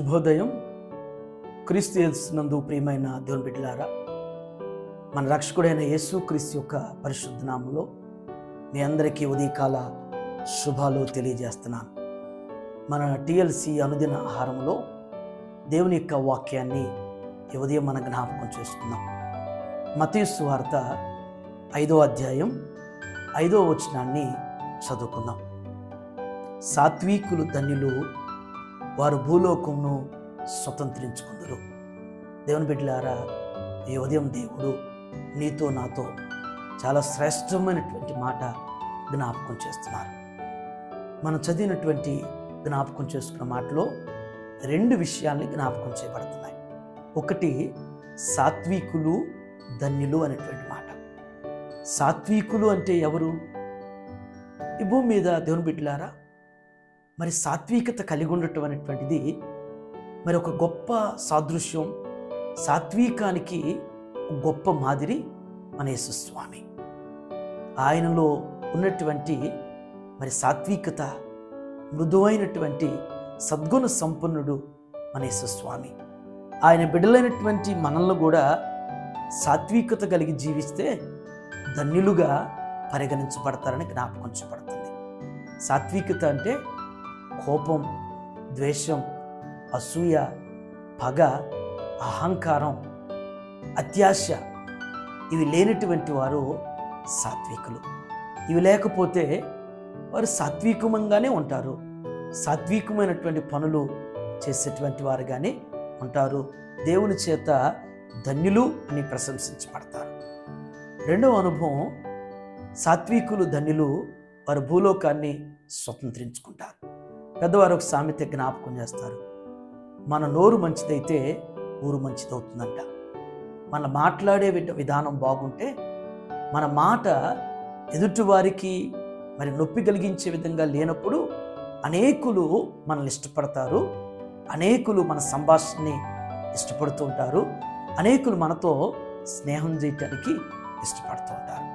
శుభోదయం. క్రీస్తు యేసునందు ప్రియమైన దేవుని బిడ్డలారా, మన రక్షకుడైన యేసు క్రీస్తు యొక్క పరిశుద్ధ నామములో మీ అందరికీ ఉదయకాల శుభాలు తెలియజేస్తున్నాను. మన టిఎల్సి అనుదిన ఆహారంలో దేవుని యొక్క వాక్యాన్ని ఈ ఉదయం మన జ్ఞాపకం చేసుకుందాం. మత్తయి సువార్త 5వ అధ్యాయం 5వ వచనాన్ని చదువుకుందాం. సాత్వికులు ధన్యులు, వారు భూలోకమును స్వతంత్రించుకుందరు. దేవుని బిడ్డలారా, ఈ ఉదయం దేవుడు నీతో నాతో చాలా శ్రేష్టమైనటువంటి మాట జ్ఞాపకం చేస్తున్నారు. మనం చదివినటువంటి జ్ఞాపకం చేసుకున్న మాటలో 2 విషయాల్ని జ్ఞాపకం చేయబడుతున్నాయి. ఒకటి సాత్వికులు ధన్యులు అనేటువంటి మాట. సాత్వికులు అంటే ఎవరు? ఈ భూమి మీద దేవుని బిడ్డలారా, మరి సాత్వికత కలిగి ఉండటం అనేటువంటిది మరి ఒక గొప్ప సాదృశ్యం. సాత్వికానికి గొప్ప మాదిరి మన యేసు స్వామి. ఆయనలో ఉన్నటువంటి మరి సాత్వికత, మృదువైనటువంటి సద్గుణ సంపన్నుడు మన యేసు స్వామి. ఆయన బిడ్డలైనటువంటి మనల్ని కూడా సాత్వికత కలిగి జీవిస్తే ధన్యులుగా పరిగణించబడతారని జ్ఞాపకం చేయబడుతుంది. సాత్వికత అంటే కోపం, ద్వేషం, అసూయ, పగ, అహంకారం, అత్యాశ ఇవి లేనటువంటి వారు సాత్వికులు. ఇవి లేకపోతే వారు సాత్వికంగానే ఉంటారు. సాత్వికమైనటువంటి పనులు చేసేటువంటి వారుగానే ఉంటారు. దేవుని చేత ధన్యులు అని ప్రశంసించబడతారు. రెండవ అనుభవం, సాత్వికులు ధన్యులు, వారు భూలోకాన్ని స్వతంత్రించుకుంటారు. పెద్దవారు ఒక సామెత జ్ఞాపకం చేస్తారు. మన నోరు మంచిదైతే ఊరు మంచిదవుతుందంట. మన మాట్లాడే విధానం బాగుంటే, మన మాట ఎదుటివారికి మరి నొప్పి కలిగించే విధంగా లేనప్పుడు అనేకులు మనల్ని ఇష్టపడతారు. అనేకులు మన సంభాషణని ఇష్టపడుతూ ఉంటారు. అనేకులు మనతో స్నేహం చేయటానికి ఇష్టపడుతూ ఉంటారు.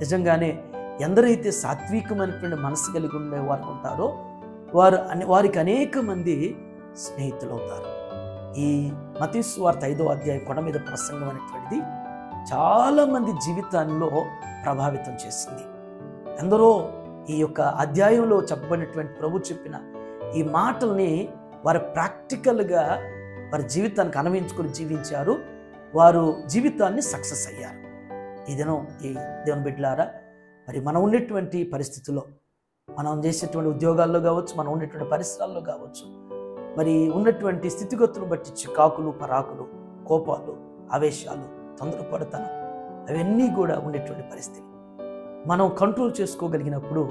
నిజంగానే ఎందరైతే సాత్వికమైనటువంటి మనసు కలిగి ఉండేవారు ఉంటారో వారికి అనేక మంది స్నేహితులు అవుతారు. ఈ మత్తయి సువార్త 5వ అధ్యాయం కొండ మీద ప్రసంగం అనేటువంటిది చాలామంది జీవితాల్లో ప్రభావితం చేసింది. ఎందరో ఈ యొక్క అధ్యాయంలో చెప్పబడినటువంటి ప్రభు చెప్పిన ఈ మాటల్ని వారు ప్రాక్టికల్గా వారి జీవితానికి అన్వయించుకొని జీవించారు. వారు జీవితాన్ని సక్సెస్ అయ్యారు. ఈ దినం ఈ దేవుని బిడ్డలారా, మరి మనం ఉండేటువంటి పరిస్థితుల్లో, మనం చేసేటువంటి ఉద్యోగాల్లో కావచ్చు, మనం ఉండేటువంటి పరిసరాల్లో కావచ్చు, మరి ఉన్నటువంటి స్థితిగతులను బట్టి చికాకులు, పరాకులు, కోపాలు, ఆవేశాలు, తొందరపడతనం అవన్నీ కూడా ఉండేటువంటి పరిస్థితి. మనం కంట్రోల్ చేసుకోగలిగినప్పుడు,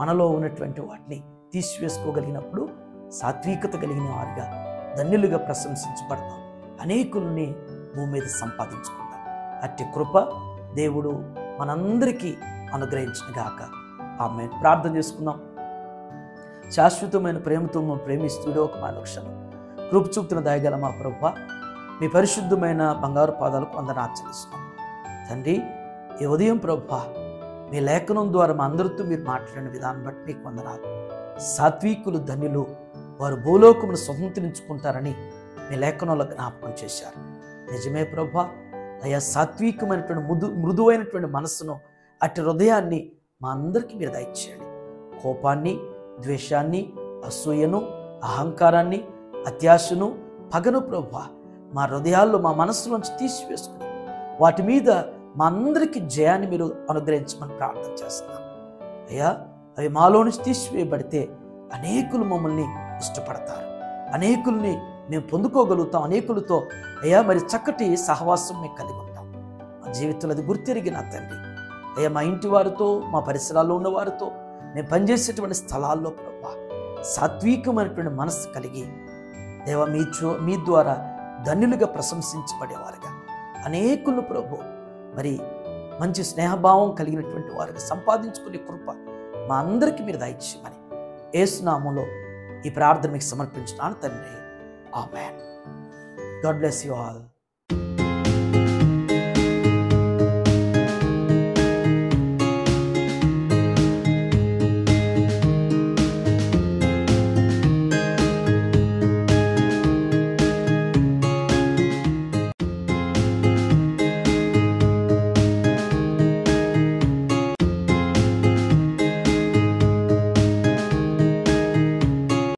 మనలో ఉన్నటువంటి వాటిని తీసివేసుకోగలిగినప్పుడు సాత్వికత కలిగిన వారిగా ధన్యులుగా ప్రశంసించబడతాం. అనేకుల్ని భూమి మీద సంపాదించుకుంటాం. అట్టి కృప దేవుడు మనందరికీ అనుగ్రహించుగాక. ఆమేన్. ప్రార్థన చేసుకుందాం. శాశ్వతమైన ప్రేమతో మనం ప్రేమిస్తుడో ఒక మానక్షణం కృప చూపుతున్న దయగల మా ప్రభువా, మీ పరిశుద్ధమైన బంగారు పాదాలకు వందనాలు చెల్లిస్తున్నాం తండ్రి. ఈ ఉదయం ప్రభువా, మీ లేఖనం ద్వారా మా అందరితో మీరు మాట్లాడిన విధానం బట్టి మీకు వందనాలు. సాత్వికులు ధన్యులు, వారు భూలోకమును స్వతంత్రించుకుంటారని మీ లేఖనంలో జ్ఞాపకం చేశారు. నిజమే ప్రభువా, అయ్యా సాత్వికమైనటువంటి మృదువైనటువంటి మనస్సును, అట్టి హృదయాన్ని మా అందరికీ మీరు దయచేయండి. కోపాన్ని, ద్వేషాన్ని, అసూయను, అహంకారాన్ని, అత్యాశను, పగను ప్రభువా మా హృదయాల్లో, మా మనస్సులోంచి తీసివేసుకుని వాటి మీద మా అందరికీ జయాన్ని మీరు అనుగ్రహించమని ప్రార్థన చేస్తున్నాం. అయ్యా, అవి మాలో నుంచి తీసివేయబడితే అనేకులు మమ్మల్ని ఇష్టపడతారు. అనేకుల్ని మేము పొందుకోగలుగుతాం. అనేకులతో అయ్యా మరి చక్కటి సహవాసం మేము కలిగి ఉంటాం. మా జీవితంలో అది గుర్తెరిగిన తండ్రి, అయ్యా మా ఇంటి వారితో, మా పరిసరాల్లో ఉన్న వారితో, మేము పనిచేసేటువంటి స్థలాల్లో ప్రభా సాత్వికమైనటువంటి మనస్సు కలిగి దేవా మీ ద్వారా ధన్యులుగా ప్రశంసించబడేవారుగా అనేకులు ప్రభు మరి మంచి స్నేహభావం కలిగినటువంటి వారుగా సంపాదించుకునే కృప మా అందరికీ మీరు దయచేయమని యేసు నామములో ఈ ప్రార్థన మీకు సమర్పించున్నాను తండ్రి. Amen. God bless you all.